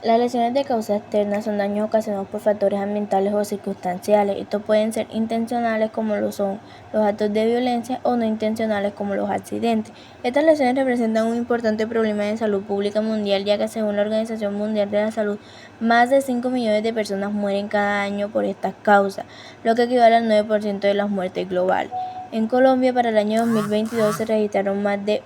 Las lesiones de causa externa son daños ocasionados por factores ambientales o circunstanciales. Estos pueden ser intencionales, como lo son los actos de violencia, o no intencionales, como los accidentes. Estas lesiones representan un importante problema de salud pública mundial, ya que según la Organización Mundial de la Salud, más de 5 millones de personas mueren cada año por estas causas, lo que equivale al 9% de las muertes globales. En Colombia, para el año 2022 se registraron más de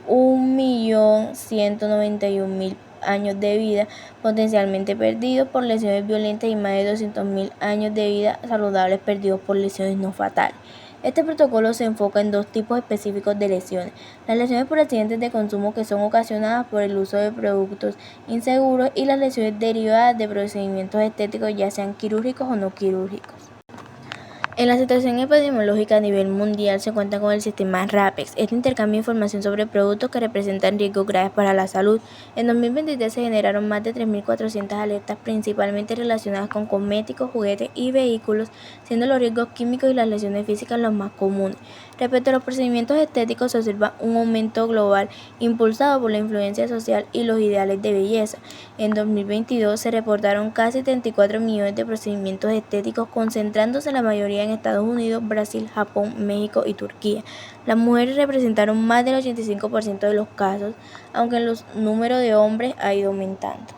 1.191.000 años de vida potencialmente perdidos por lesiones violentas y más de 200.000 años de vida saludables perdidos por lesiones no fatales. Este protocolo se enfoca en dos tipos específicos de lesiones: las lesiones por accidentes de consumo, que son ocasionadas por el uso de productos inseguros, y las lesiones derivadas de procedimientos estéticos, ya sean quirúrgicos o no quirúrgicos. En la situación epidemiológica a nivel mundial se cuenta con el sistema RAPEX. Este intercambia información sobre productos que representan riesgos graves para la salud. En 2023 se generaron más de 3.400 alertas, principalmente relacionadas con cosméticos, juguetes y vehículos, siendo los riesgos químicos y las lesiones físicas los más comunes. Respecto a los procedimientos estéticos, se observa un aumento global impulsado por la influencia social y los ideales de belleza. En 2022 se reportaron casi 34 millones de procedimientos estéticos, concentrándose la mayoría en Estados Unidos, Brasil, Japón, México y Turquía. Las mujeres representaron más del 85% de los casos, aunque el número de hombres ha ido aumentando.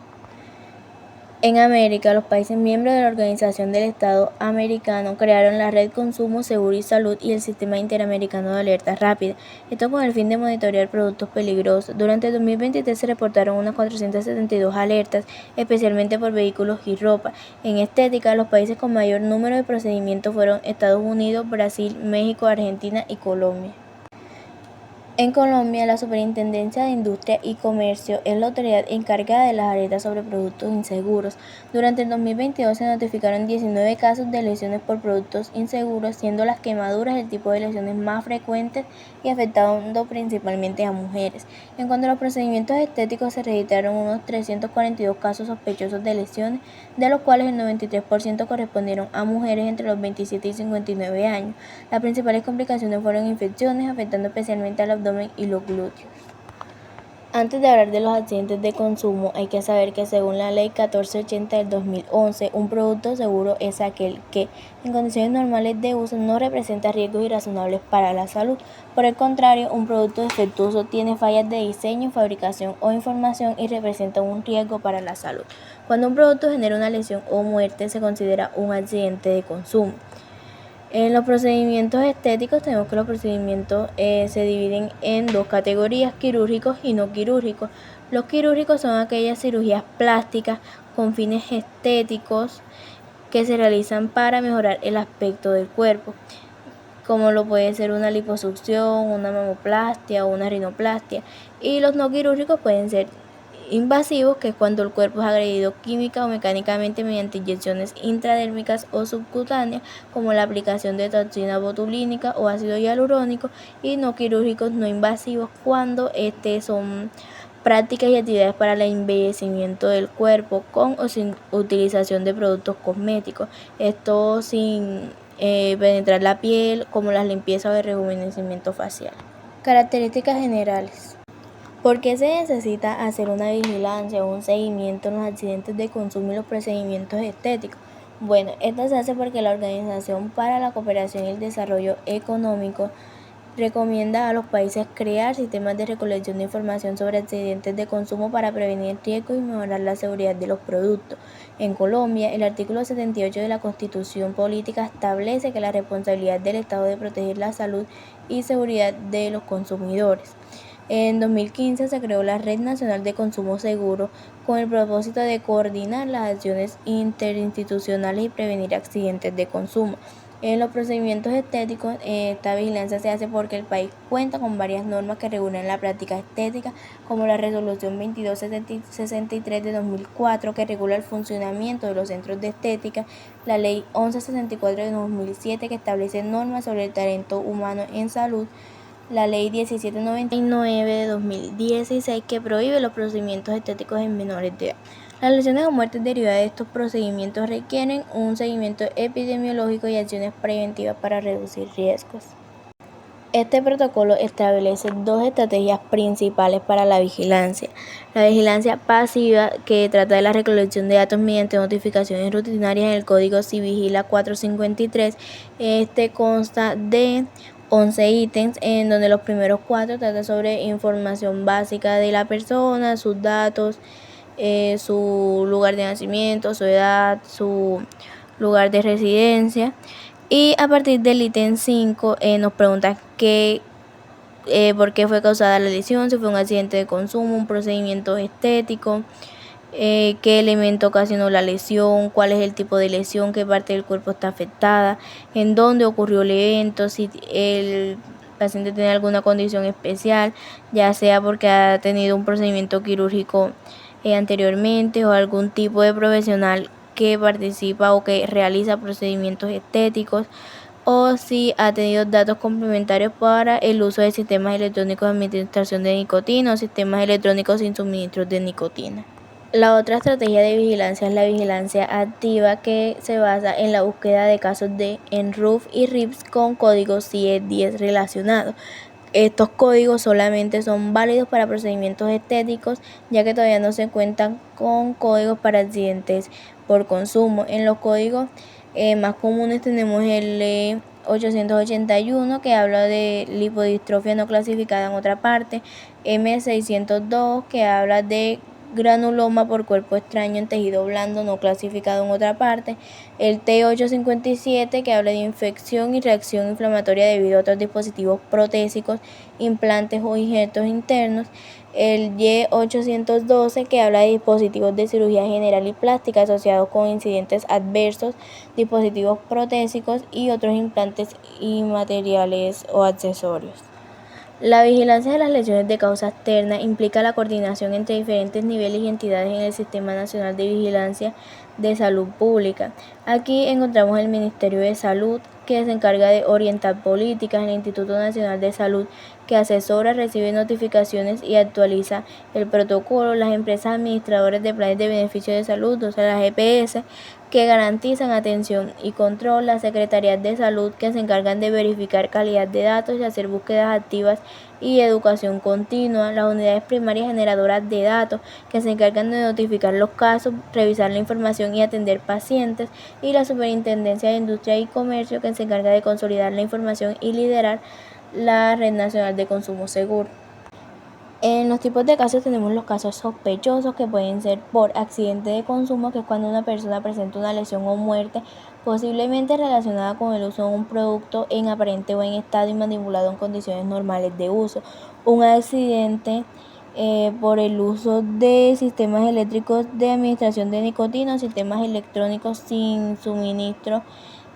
En América, los países miembros de la Organización del Estado Americano crearon la Red Consumo Seguro y Salud y el Sistema Interamericano de Alertas Rápidas, esto con el fin de monitorear productos peligrosos. Durante el 2023 se reportaron unas 472 alertas, especialmente por vehículos y ropa. En estética, los países con mayor número de procedimientos fueron Estados Unidos, Brasil, México, Argentina y Colombia. En Colombia, la Superintendencia de Industria y Comercio es la autoridad encargada de las alertas sobre productos inseguros. Durante el 2022 se notificaron 19 casos de lesiones por productos inseguros, siendo las quemaduras el tipo de lesiones más frecuentes y afectando principalmente a mujeres. En cuanto a los procedimientos estéticos, se registraron unos 342 casos sospechosos de lesiones, de los cuales el 93% correspondieron a mujeres entre los 27 y 59 años. Las principales complicaciones fueron infecciones, afectando especialmente al abdomen y los glúteos. Antes de hablar de los accidentes de consumo, hay que saber que según la Ley 1480 del 2011, un producto seguro es aquel que, en condiciones normales de uso, no representa riesgos irrazonables para la salud. Por el contrario, un producto defectuoso tiene fallas de diseño, fabricación o información y representa un riesgo para la salud. Cuando un producto genera una lesión o muerte, se considera un accidente de consumo. En los procedimientos estéticos tenemos que los procedimientos se dividen en dos categorías: quirúrgicos y no quirúrgicos. Los quirúrgicos son aquellas cirugías plásticas con fines estéticos que se realizan para mejorar el aspecto del cuerpo, como lo puede ser una liposucción, una mamoplastia o una rinoplastia. Y los no quirúrgicos pueden ser invasivos, que es cuando el cuerpo es agredido química o mecánicamente mediante inyecciones intradérmicas o subcutáneas, como la aplicación de toxina botulínica o ácido hialurónico. Y no quirúrgicos no invasivos, cuando son prácticas y actividades para el embellecimiento del cuerpo, con o sin utilización de productos cosméticos. Esto sin penetrar la piel, como las limpiezas o el rejuvenecimiento facial. Características generales. ¿Por qué se necesita hacer una vigilancia o un seguimiento en los accidentes de consumo y los procedimientos estéticos? Bueno, esto se hace porque la Organización para la Cooperación y el Desarrollo Económico recomienda a los países crear sistemas de recolección de información sobre accidentes de consumo para prevenir riesgos y mejorar la seguridad de los productos. En Colombia, el artículo 78 de la Constitución Política establece que la responsabilidad del Estado de proteger la salud y seguridad de los consumidores. En 2015 se creó la Red Nacional de Consumo Seguro con el propósito de coordinar las acciones interinstitucionales y prevenir accidentes de consumo. En los procedimientos estéticos, esta vigilancia se hace porque el país cuenta con varias normas que regulan la práctica estética, como la Resolución 2263 de 2004, que regula el funcionamiento de los centros de estética, la Ley 1164 de 2007, que establece normas sobre el talento humano en salud, la Ley 1799 de 2016, que prohíbe los procedimientos estéticos en menores de edad. Las lesiones o muertes derivadas de estos procedimientos requieren un seguimiento epidemiológico y acciones preventivas para reducir riesgos. Este protocolo establece dos estrategias principales para la vigilancia. La vigilancia pasiva, que trata de la recolección de datos mediante notificaciones rutinarias en el Código Civigila 453. Este consta de 11 ítems, en donde los primeros 4 tratan sobre información básica de la persona, sus datos, su lugar de nacimiento, su edad, su lugar de residencia. Y a partir del ítem 5 nos pregunta por qué fue causada la lesión, si fue un accidente de consumo, un procedimiento estético, qué elemento ocasionó la lesión, cuál es el tipo de lesión, qué parte del cuerpo está afectada, en dónde ocurrió el evento, si el paciente tiene alguna condición especial, ya sea porque ha tenido un procedimiento quirúrgico anteriormente o algún tipo de profesional que participa o que realiza procedimientos estéticos, o si ha tenido datos complementarios para el uso de sistemas electrónicos de administración de nicotina o sistemas electrónicos sin suministros de nicotina. La otra estrategia de vigilancia es la vigilancia activa, que se basa en la búsqueda de casos de ENRUF y RIPS con códigos CIE-10 relacionados. Estos códigos solamente son válidos para procedimientos estéticos, ya que todavía no se cuentan con códigos para accidentes por consumo. En los códigos más comunes tenemos el 881, que habla de lipodistrofia no clasificada en otra parte, M602, que habla de granuloma por cuerpo extraño en tejido blando no clasificado en otra parte, el T857, que habla de infección y reacción inflamatoria debido a otros dispositivos protésicos, implantes o injertos internos, el Y812, que habla de dispositivos de cirugía general y plástica asociados con incidentes adversos, dispositivos protésicos y otros implantes y materiales o accesorios. La vigilancia de las lesiones de causa externa implica la coordinación entre diferentes niveles y entidades en el Sistema Nacional de Vigilancia de Salud Pública. Aquí encontramos el Ministerio de Salud, que se encarga de orientar políticas, el Instituto Nacional de Salud, que asesora, recibe notificaciones y actualiza el protocolo, las empresas administradoras de planes de beneficio de salud, o sea, las EPS, que garantizan atención y control, las secretarías de salud, que se encargan de verificar calidad de datos y hacer búsquedas activas y educación continua, las unidades primarias generadoras de datos, que se encargan de notificar los casos, revisar la información y atender pacientes, y la Superintendencia de Industria y Comercio, que se encarga de consolidar la información y liderar la Red Nacional de Consumo Seguro. En los tipos de casos tenemos los casos sospechosos, que pueden ser por accidente de consumo, que es cuando una persona presenta una lesión o muerte posiblemente relacionada con el uso de un producto en aparente buen estado y manipulado en condiciones normales de uso. Un accidente por el uso de sistemas eléctricos de administración de nicotina o sistemas electrónicos sin suministro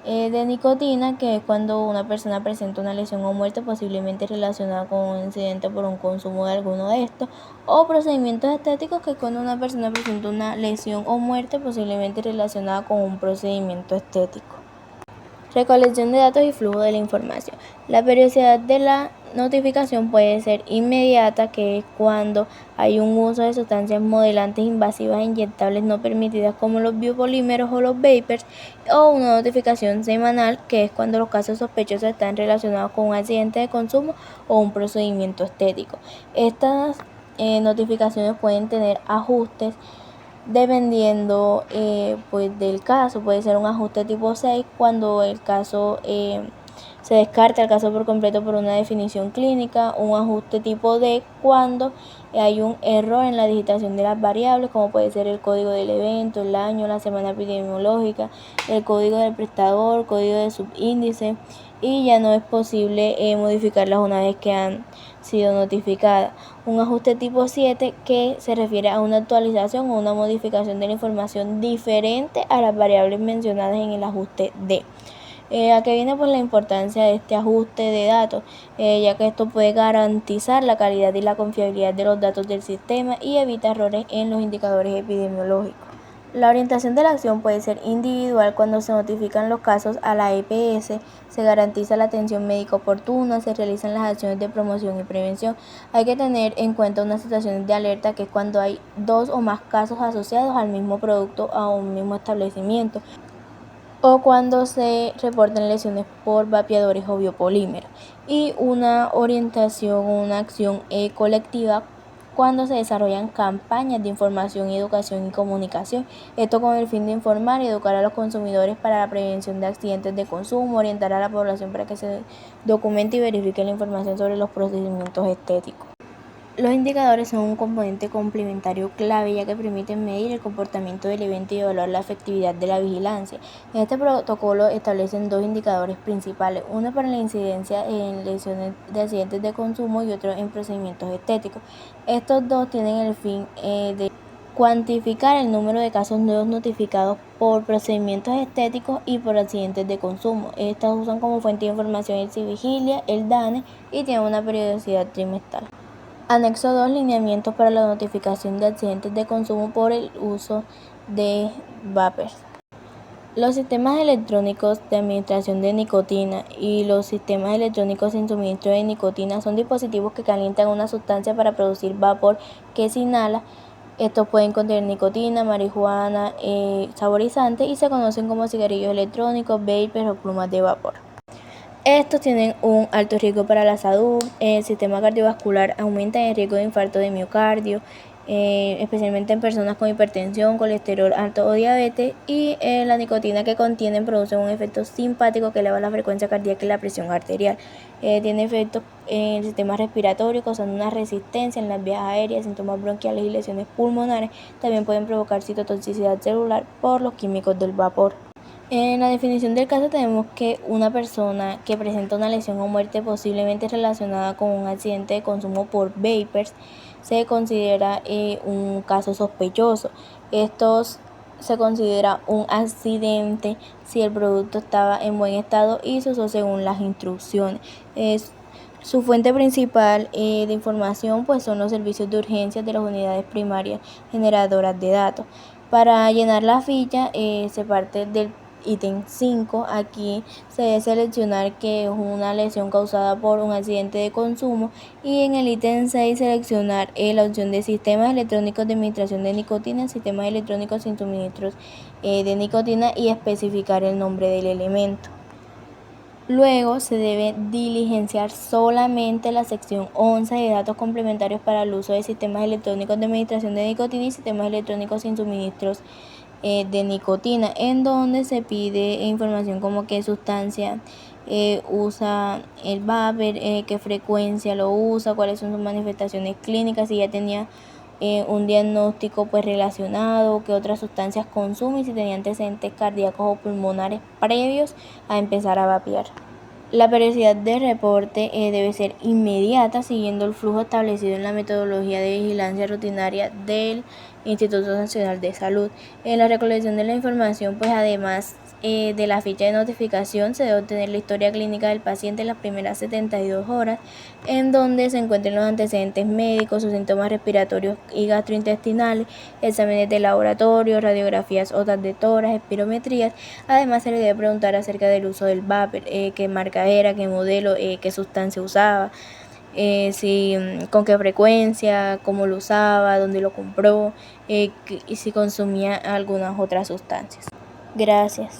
de nicotina, que es cuando una persona presenta una lesión o muerte posiblemente relacionada con un incidente por un consumo de alguno de estos, o procedimientos estéticos, que es cuando una persona presenta una lesión o muerte posiblemente relacionada con un procedimiento estético. Recolección de datos y flujo de la información. La periodicidad de la notificación puede ser inmediata, que es cuando hay un uso de sustancias modelantes invasivas e inyectables no permitidas como los biopolímeros o los vapers, o una notificación semanal, que es cuando los casos sospechosos están relacionados con un accidente de consumo o un procedimiento estético. Estas notificaciones pueden tener ajustes dependiendo pues del caso. Puede ser un ajuste tipo 6 cuando el caso se descarta el caso por completo por una definición clínica, un ajuste tipo D cuando hay un error en la digitación de las variables, como puede ser el código del evento, el año, la semana epidemiológica, el código del prestador, código de subíndice, y ya no es posible modificarlas una vez que han sido notificadas. Un ajuste tipo 7, que se refiere a una actualización o una modificación de la información diferente a las variables mencionadas en el ajuste D. ¿A qué viene pues la importancia de este ajuste de datos? Ya que esto puede garantizar la calidad y la confiabilidad de los datos del sistema y evita errores en los indicadores epidemiológicos. La orientación de la acción puede ser individual cuando se notifican los casos a la EPS, se garantiza la atención médica oportuna, se realizan las acciones de promoción y prevención. Hay que tener en cuenta unas situaciones de alerta, que es cuando hay 2 o más casos asociados al mismo producto o a un mismo establecimiento, o cuando se reportan lesiones por vapeadores o biopolímeros, y una orientación o una acción colectiva cuando se desarrollan campañas de información, educación y comunicación. Esto con el fin de informar y educar a los consumidores para la prevención de accidentes de consumo, orientar a la población para que se documente y verifique la información sobre los procedimientos estéticos. Los indicadores son un componente complementario clave, ya que permiten medir el comportamiento del evento y evaluar la efectividad de la vigilancia. En este protocolo establecen dos indicadores principales, uno para la incidencia en lesiones de accidentes de consumo y otro en procedimientos estéticos. Estos dos tienen el fin de cuantificar el número de casos nuevos notificados por procedimientos estéticos y por accidentes de consumo. Estas usan como fuente de información el CIVIGILIA, el DANE, y tienen una periodicidad trimestral. Anexo 2. Lineamientos para la notificación de accidentes de consumo por el uso de vapers. Los sistemas electrónicos de administración de nicotina y los sistemas electrónicos sin suministro de nicotina son dispositivos que calientan una sustancia para producir vapor que se inhala. Estos pueden contener nicotina, marihuana, saborizante, y se conocen como cigarrillos electrónicos, vapers o plumas de vapor. Estos tienen un alto riesgo para la salud. El sistema cardiovascular aumenta el riesgo de infarto de miocardio, especialmente en personas con hipertensión, colesterol alto o diabetes, y la nicotina que contienen produce un efecto simpático que eleva la frecuencia cardíaca y la presión arterial. Tiene efectos en el sistema respiratorio, causando una resistencia en las vías aéreas, síntomas bronquiales y lesiones pulmonares. También pueden provocar citotoxicidad celular por los químicos del vapor. En la definición del caso tenemos que una persona que presenta una lesión o muerte posiblemente relacionada con un accidente de consumo por vapers se considera un caso sospechoso. Estos se considera un accidente si el producto estaba en buen estado y se usó según las instrucciones. Su fuente principal de información pues son los servicios de urgencias de las unidades primarias generadoras de datos. Para llenar la ficha se parte del ítem 5. Aquí se debe seleccionar que es una lesión causada por un accidente de consumo, y en el ítem 6 seleccionar la opción de sistemas electrónicos de administración de nicotina, sistemas electrónicos sin suministros de nicotina, y especificar el nombre del elemento. Luego se debe diligenciar solamente la sección 11 de datos complementarios para el uso de sistemas electrónicos de administración de nicotina y sistemas electrónicos sin suministros de nicotina, en donde se pide información como qué sustancia usa el vapor, qué frecuencia lo usa, cuáles son sus manifestaciones clínicas, si ya tenía un diagnóstico pues relacionado, qué otras sustancias consume y si tenía antecedentes cardíacos o pulmonares previos a empezar a vapear. La periodicidad de reporte debe ser inmediata, siguiendo el flujo establecido en la metodología de vigilancia rutinaria del Instituto Nacional de Salud. En la recolección de la información, pues además de la ficha de notificación, se debe obtener la historia clínica del paciente en las primeras 72 horas, en donde se encuentren los antecedentes médicos, sus síntomas respiratorios y gastrointestinales, exámenes de laboratorio, radiografías, otras de tórax, espirometrías. Además, se le debe preguntar acerca del uso del vapor, qué marca era, qué modelo, qué sustancia usaba, con qué frecuencia, cómo lo usaba, dónde lo compró, y si consumía algunas otras sustancias. Gracias.